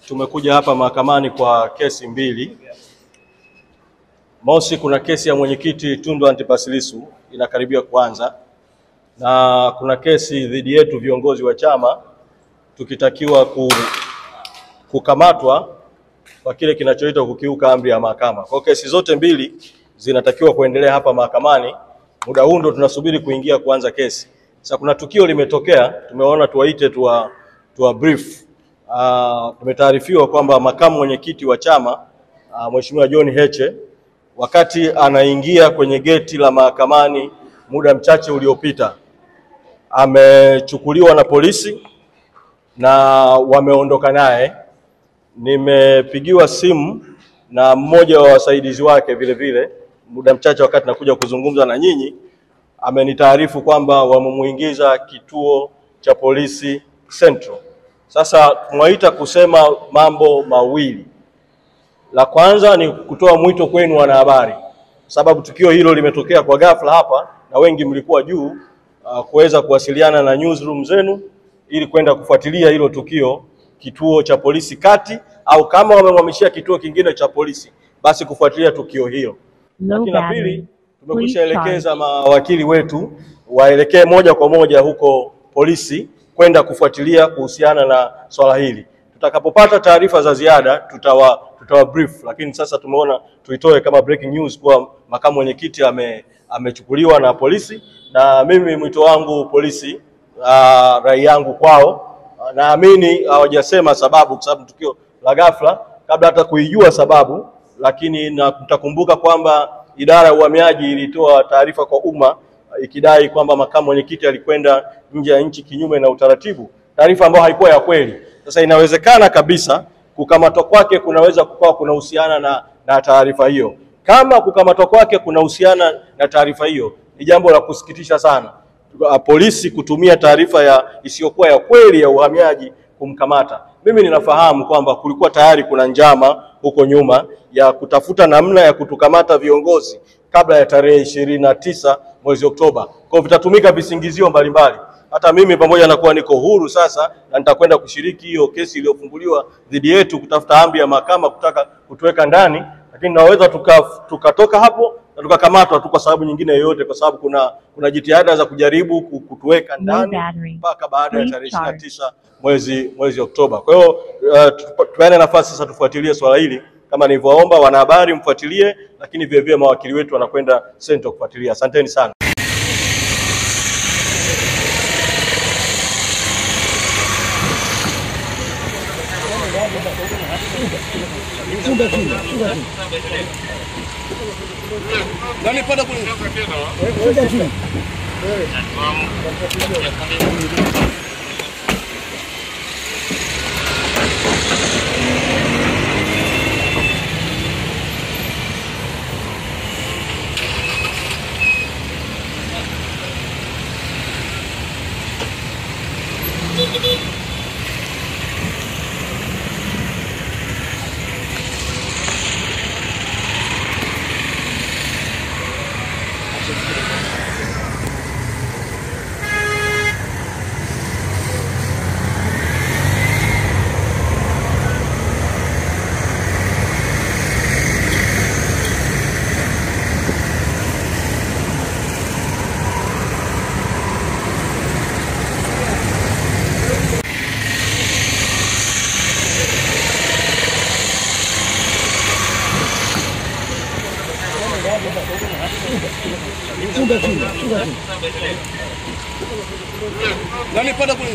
Tumekuja hapa mahakamani kwa kesi mbili. Mosi, kuna kesi ya mwenyekiti Tundu Antipas Lissu inakaribia kuanza, na kuna kesi dhidi yetu viongozi wa chama tukitakiwa kukamatwa kwa kile kinachoitwa kukiuka amri ya mahakama. Kwa kesi zote mbili zinatakiwa kuendelea hapa mahakamani. Muda huu ndo tunasubiri kuingia kuanza kesi. Sasa kuna tukio limetokea, tumeona tuwaite tuwa brief. Tumetaarifiwa kwamba makamu mwenyekiti wa chama Mheshimiwa John Heche, wakati anaingia kwenye geti la mahakamani muda mchache uliopita, amechukuliwa na polisi na wameondoka naye. Nimepigiwa simu na mmoja wa wasaidizi wake vile vile muda mchache wakati nakuja kuzungumza na nyinyi, amenitaarifu kwamba wamemuingiza kituo cha polisi Central. Sasa tunaita kusema mambo mawili. La kwanza ni kutoa mwito kwenu wanahabari, sababu tukio hilo limetokea kwa ghafla hapa na wengi mlikuwa juu, kuweza kuwasiliana na newsroom zenu ili kwenda kufuatilia hilo tukio kituo cha polisi kati, au kama wamemhamishia kituo kingine cha polisi basi kufuatilia tukio hilo. Lakini la pili, tumekwishaelekeza mawakili wetu waelekee moja kwa moja huko polisi kwenda kufuatilia kuhusiana na swala hili. Tutakapopata taarifa za ziada tutawa brief, lakini sasa tumeona tuitoe kama breaking news kwa makamu mwenyekiti amechukuliwa na polisi. Na mimi mwito wangu polisi, rai yangu kwao, naamini hawajasema sababu kwa sababu tukio la ghafla kabla hata kuijua sababu, lakini mtakumbuka kwamba idara ya uhamiaji ilitoa taarifa kwa umma ikidai kwamba makamu mwenyekiti alikwenda nje ya nchi kinyume na utaratibu, taarifa ambayo haikuwa ya kweli. Sasa inawezekana kabisa kukamatwa kwake kunaweza kukawa kunahusiana na taarifa hiyo. Kama kukamatwa kwake kunahusiana na taarifa hiyo, ni jambo la kusikitisha sana polisi kutumia taarifa isiyokuwa ya kweli ya uhamiaji kumkamata. Mimi ninafahamu kwamba kulikuwa tayari kuna njama huko nyuma ya kutafuta namna ya kutukamata viongozi kabla ya tarehe 29 mwezi Oktoba. Kwa vitatumika visingizio mbalimbali. Hata mimi pamoja na kuwa niko huru sasa na nitakwenda kushiriki hiyo kesi iliyofunguliwa dhidi yetu kutafuta amri ya mahakama kutaka kutuweka ndani, lakini naweza tukatoka hapo na tukakamatwa tu kwa sababu nyingine yoyote, kwa sababu kuna jitihada za kujaribu kutuweka ndani mpaka baada ya tarehe 29 mwezi Oktoba. Kwa hiyo tupeane nafasi sasa tufuatilie swala hili kama nilivyoomba wanahabari mfuatilie, lakini vile vile mawakili wetu wanakwenda Central kufuatilia. Asanteni sana. Nani pada kule? Nani pada kule?